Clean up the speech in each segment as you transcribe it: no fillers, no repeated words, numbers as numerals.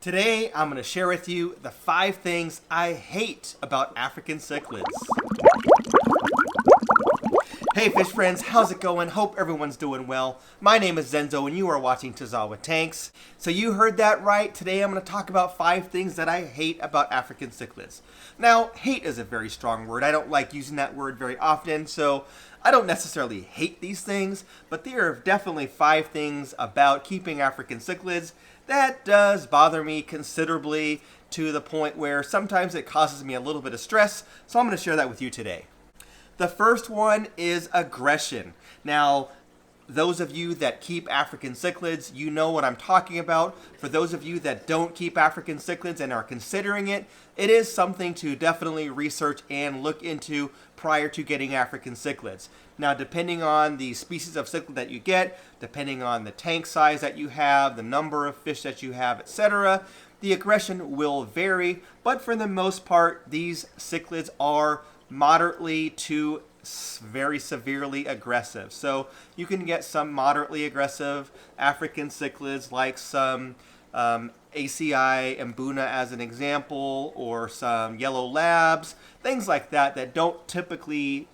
Today, I'm going to share with you the 5 things I hate about African cichlids. Hey fish friends, how's it going? Hope everyone's doing well. My name is Zenzo and you are watching Tazawa Tanks. So you heard that right. Today I'm going to talk about 5 things that I hate about African cichlids. Now, hate is a very strong word. I don't like using that word very often, so I don't necessarily hate these things, but there are definitely 5 things about keeping African cichlids that does bother me considerably, to the point where sometimes it causes me a little bit of stress, so I'm going to share that with you today. The first one is aggression. Now, those of you that keep African cichlids, you know what I'm talking about. For those of you that don't keep African cichlids and are considering it, it is something to definitely research and look into prior to getting African cichlids. Now, depending on the species of cichlid that you get, depending on the tank size that you have, the number of fish that you have, etc., the aggression will vary, but for the most part, these cichlids are moderately to very severely aggressive. So you can get some moderately aggressive African cichlids, like some ACI Mbuna as an example, or some yellow labs, things like that that don't typically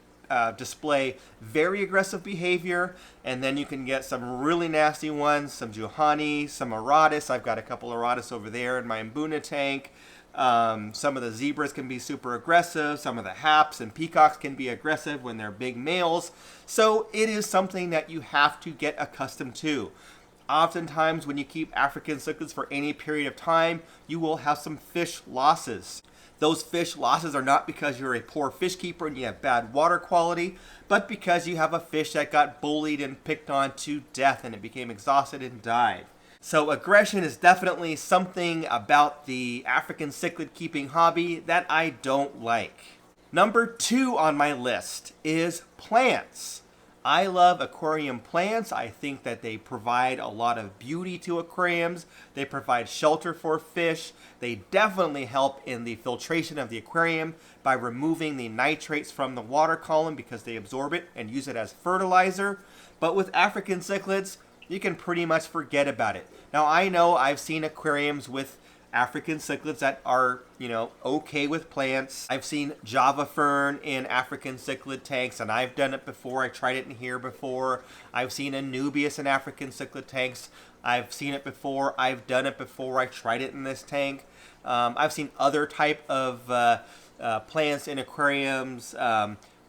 display very aggressive behavior. And then you can get some really nasty ones, some Juhani, some Aratus. I've got a couple Aratus over there in my Mbuna tank. Some of the zebras can be super aggressive. Some of the haps and peacocks can be aggressive when they're big males. So it is something that you have to get accustomed to. Oftentimes when you keep African cichlids for any period of time, you will have some fish losses. Those fish losses are not because you're a poor fish keeper and you have bad water quality, but because you have a fish that got bullied and picked on to death and it became exhausted and died. So aggression is definitely something about the African cichlid keeping hobby that I don't like. Number 2 on my list is plants. I love aquarium plants. I think that they provide a lot of beauty to aquariums. They provide shelter for fish. They definitely help in the filtration of the aquarium by removing the nitrates from the water column because they absorb it and use it as fertilizer. But with African cichlids, you can pretty much forget about it. Now, I know I've seen aquariums with African cichlids that are, okay with plants. I've seen Java fern in African cichlid tanks, and I've done it before. I tried it in here before. I've seen Anubias in African cichlid tanks. I've seen it before. I've done it before. I tried it in this tank. I've seen other type of plants in aquariums.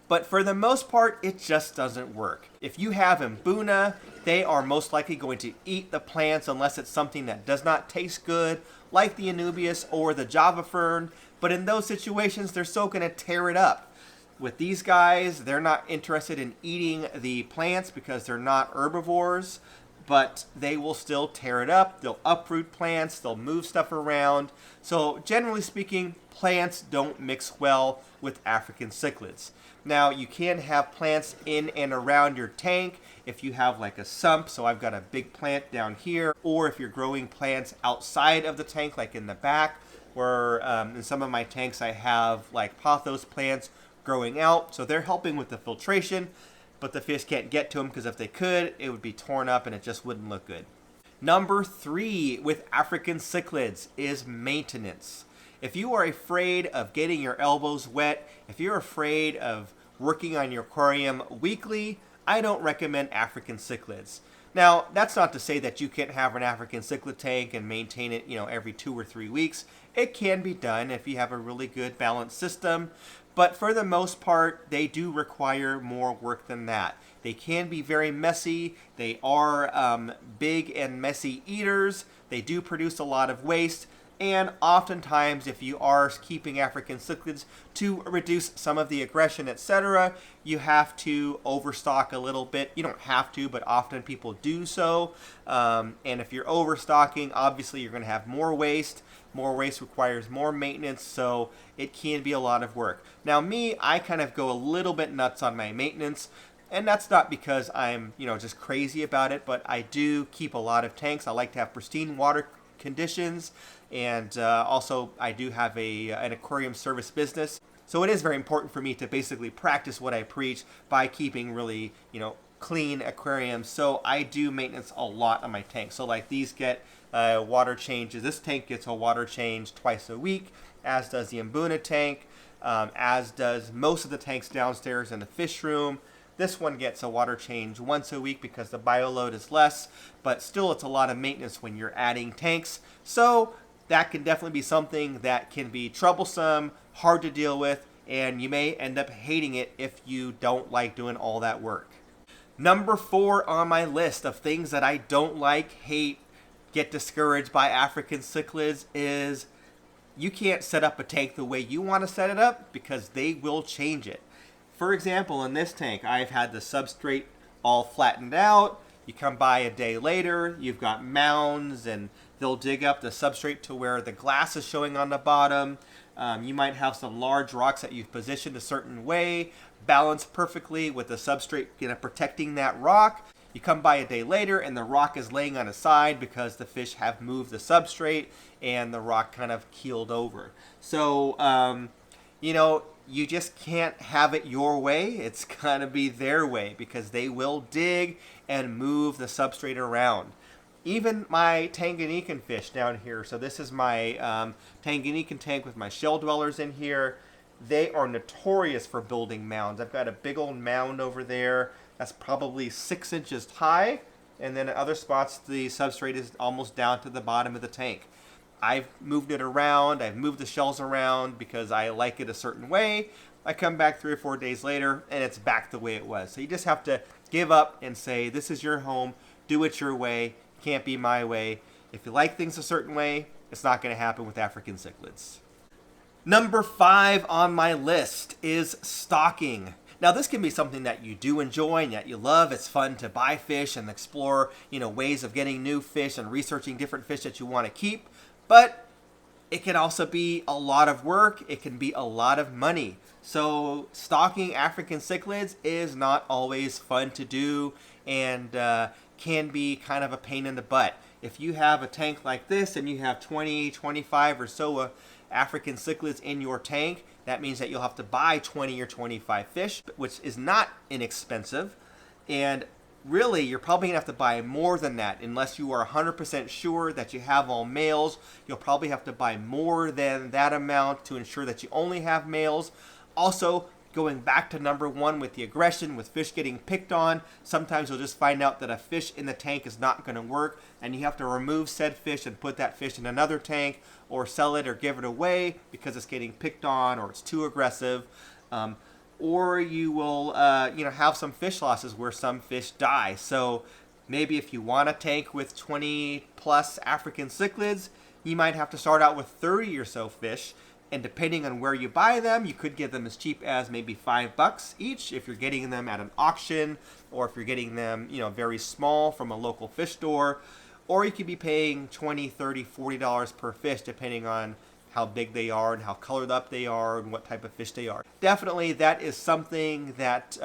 But for the most part, it just doesn't work. If you have Mbuna, they are most likely going to eat the plants unless it's something that does not taste good, like the Anubias or the Java fern. But in those situations, they're still going to tear it up. With these guys, they're not interested in eating the plants because they're not herbivores, but they will still tear it up. They'll uproot plants, they'll move stuff around. So generally speaking, plants don't mix well with African cichlids. Now, you can have plants in and around your tank if you have like a sump. So I've got a big plant down here, or if you're growing plants outside of the tank, like in the back, where in some of my tanks I have like pothos plants growing out. So they're helping with the filtration, but the fish can't get to them because if they could, it would be torn up and it just wouldn't look good. Number 3 with African cichlids is maintenance. If you are afraid of getting your elbows wet, if you're afraid of working on your aquarium weekly, I don't recommend African cichlids. Now, that's not to say that you can't have an African cichlid tank and maintain it, every 2 or 3 weeks. It can be done if you have a really good balanced system, but for the most part, they do require more work than that. They can be very messy. They are big and messy eaters. They do produce a lot of waste. And oftentimes, if you are keeping African cichlids to reduce some of the aggression, etc., you have to overstock a little bit. You don't have to, but often people do so. And if you're overstocking, obviously you're going to have more waste. More waste requires more maintenance, so it can be a lot of work. Now, I kind of go a little bit nuts on my maintenance. And that's not because I'm, just crazy about it, but I do keep a lot of tanks. I like to have pristine water conditions, and also I do have an aquarium service business, so it is very important for me to basically practice what I preach by keeping really clean aquariums. So I do maintenance a lot on my tanks. So like these get water changes. This tank gets a water change twice a week, as does the Mbuna tank, as does most of the tanks downstairs in the fish room. This one gets a water change once a week because the bioload is less, but still it's a lot of maintenance when you're adding tanks. So that can definitely be something that can be troublesome, hard to deal with, and you may end up hating it if you don't like doing all that work. Number 4 on my list of things that I don't like, hate, get discouraged by African cichlids is you can't set up a tank the way you want to set it up because they will change it. For example, in this tank, I've had the substrate all flattened out. You come by a day later, you've got mounds, and they'll dig up the substrate to where the glass is showing on the bottom. You might have some large rocks that you've positioned a certain way, balanced perfectly with the substrate protecting that rock. You come by a day later and the rock is laying on its side because the fish have moved the substrate and the rock kind of keeled over. So, you just can't have it your way. It's going to be their way because they will dig and move the substrate around. Even my Tanganyikan fish down here, so this is my Tanganyikan tank with my shell dwellers in here. They are notorious for building mounds. I've got a big old mound over there that's probably 6 inches high, and then at other spots the substrate is almost down to the bottom of the tank. I've moved it around, I've moved the shells around because I like it a certain way. I come back 3 or 4 days later and it's back the way it was. So you just have to give up and say, this is your home, do it your way, can't be my way. If you like things a certain way, it's not going to happen with African cichlids. Number 5 on my list is stocking. Now this can be something that you do enjoy and that you love. It's fun to buy fish and explore, ways of getting new fish and researching different fish that you want to keep. But it can also be a lot of work. It can be a lot of money. So stocking African cichlids is not always fun to do and can be kind of a pain in the butt. If you have a tank like this and you have 20, 25 or so African cichlids in your tank, that means that you'll have to buy 20 or 25 fish, which is not inexpensive. And really, you're probably going to have to buy more than that unless you are 100% sure that you have all males. You'll probably have to buy more than that amount to ensure that you only have males. Also, going back to number 1 with the aggression, with fish getting picked on, sometimes you'll just find out that a fish in the tank is not going to work and you have to remove said fish and put that fish in another tank or sell it or give it away because it's getting picked on or it's too aggressive. Or you will, have some fish losses where some fish die. So maybe if you want a tank with 20 plus African cichlids, you might have to start out with 30 or so fish. And depending on where you buy them, you could get them as cheap as maybe $5 each if you're getting them at an auction, or if you're getting them, very small from a local fish store. Or you could be paying $20, $30, $40 per fish depending on how big they are and how colored up they are and what type of fish they are. Definitely that is something that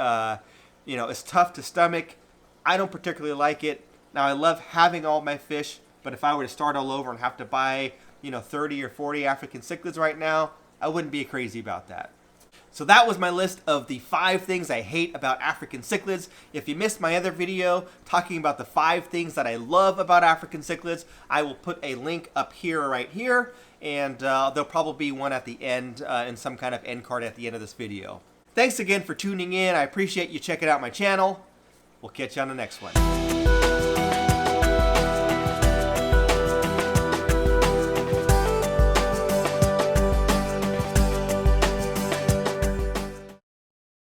is tough to stomach. I don't particularly like it. Now I love having all my fish, but if I were to start all over and have to buy 30 or 40 African cichlids right now, I wouldn't be crazy about that. So that was my list of the 5 things I hate about African cichlids. If you missed my other video talking about the 5 things that I love about African cichlids, I will put a link up here right here, and there'll probably be one at the end in some kind of end card at the end of this video. Thanks again for tuning in. I appreciate you checking out my channel. We'll catch you on the next one.